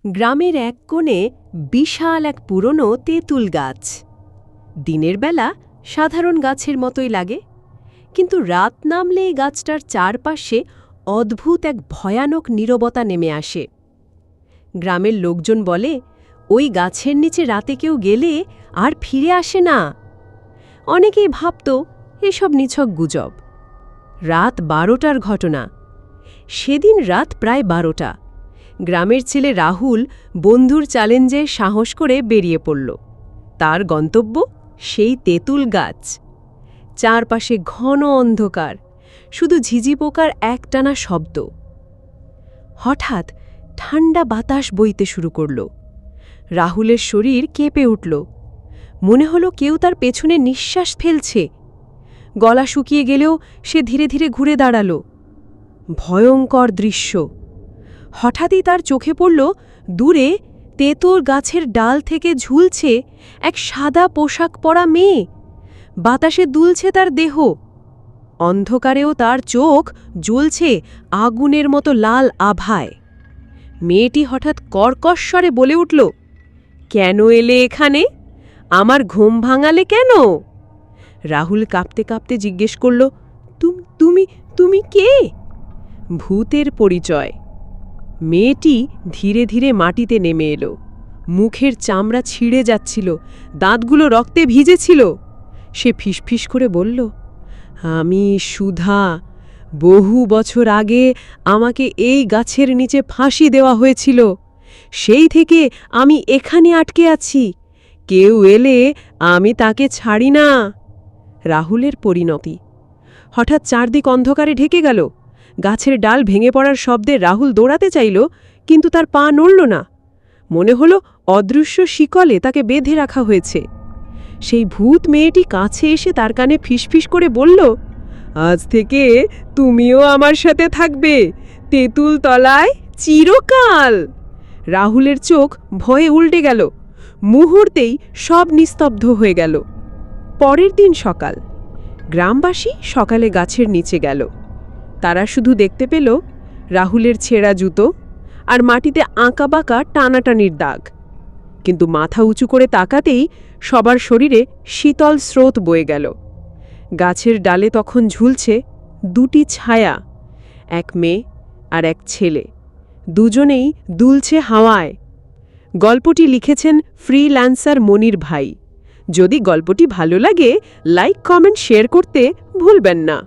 গ্রামের এক কোণে বিশাল এক পুরনো তেঁতুল গাছ। দিনের বেলা সাধারণ গাছের মতোই লাগে, কিন্তু রাত নামলে এই গাছটার চারপাশে অদ্ভুত এক ভয়ানক নীরবতা নেমে আসে। গ্রামের লোকজন বলে, ওই গাছের নিচে রাতে কেউ গেলে আর ফিরে আসে না। অনেকেই ভাবত এসব নিছক গুজব। রাত 12টার ঘটনা। সেদিন রাত প্রায় 12টা। গ্রামের ছেলে রাহুল বন্ধুর চ্যালেঞ্জে সাহস করে বেরিয়ে পড়ল। তার গন্তব্য সেই তেঁতুল গাছ। চারপাশে ঘন অন্ধকার, শুধু ঝিঝি পোকার একটানা শব্দ। হঠাৎ ঠান্ডা বাতাস বইতে শুরু করল। রাহুলের শরীর কেঁপে উঠল। মনে হলো কেউ তার পেছনে নিঃশ্বাস ফেলছে। গলা শুকিয়ে গেলেও সে ধীরে ধীরে ঘুরে দাঁড়াল। ভয়ঙ্কর দৃশ্য। হঠাৎই তার চোখে পড়ল, দূরে তেঁতুল গাছের ডাল থেকে ঝুলছে এক সাদা পোশাক পরা মেয়ে। বাতাসে দুলছে তার দেহ। অন্ধকারেও তার চোখ জ্বলছে আগুনের মতো লাল আভায়। মেয়েটি হঠাৎ কর্কশ স্বরে বলে উঠল, কেন এলে এখানে? আমার ঘুম ভাঙালে কেন? রাহুল কাঁপতে কাঁপতে জিজ্ঞেস করল, তুমি কে? ভূতের পরিচয়। মেয়েটি ধীরে ধীরে মাটিতে নেমে এলো। মুখের চামড়া ছিঁড়ে যাচ্ছিল, দাঁতগুলো রক্তে ভিজেছিল। সে ফিসফিস করে বলল, আমি সুধা। বহু বছর আগে আমাকে এই গাছের নিচে ফাঁসি দেওয়া হয়েছিল। সেই থেকে আমি এখানে আটকে আছি। কেউ এলে আমি তাকে ছাড়ি না। রাহুলের পরিণতি। হঠাৎ চারদিক অন্ধকারে ঢেকে গেল। গাছের ডাল ভেঙে পড়ার শব্দে রাহুল দৌড়াতে চাইল, কিন্তু তার পা নড়ল না। মনে হলো অদৃশ্য শিকলে তাকে বেঁধে রাখা হয়েছে। সেই ভূত মেয়েটি কাছে এসে তার কানে ফিসফিস করে বলল, আজ থেকে তুমিও আমার সাথে থাকবে, তেঁতুল তলায় চিরকাল। রাহুলের চোখ ভয়ে উল্টে গেল। মুহূর্তেই সব নিস্তব্ধ হয়ে গেল। পরের দিন সকাল। গ্রামবাসী সকালে গাছের নিচে গেল। তারা শুধু দেখতে পেল রাহুলের ছেঁড়া জুতো আর মাটিতে আঁকাবাঁকা টানাটানির দাগ। কিন্তু মাথা উঁচু করে তাকাতেই সবার শরীরে শীতল স্রোত বয়ে গেল। গাছের ডালে তখন ঝুলছে দুটি ছায়া, এক মেয়ে আর এক ছেলে। দুজনেই দুলছে হাওয়ায়। গল্পটি লিখেছেন ফ্রিল্যান্সার মনির ভাই। যদি গল্পটি ভালো লাগে, লাইক, কমেন্ট, শেয়ার করতে ভুলবেন না।